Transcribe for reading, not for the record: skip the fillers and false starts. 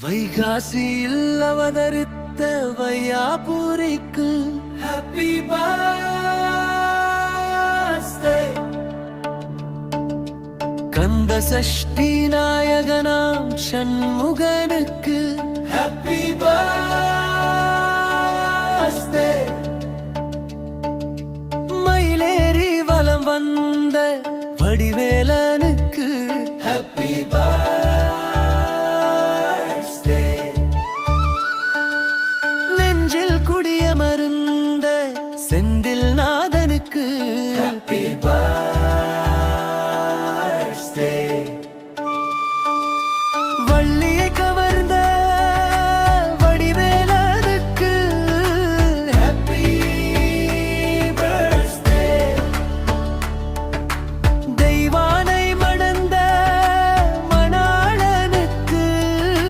வைகாசியில் அவதரித்த வையாபுரிக்கு happy birthday. Kanda Sashti நாயகனாம் சண்முகனுக்கு happy birthday. மயிலேறி வலம் வந்த வடிவேல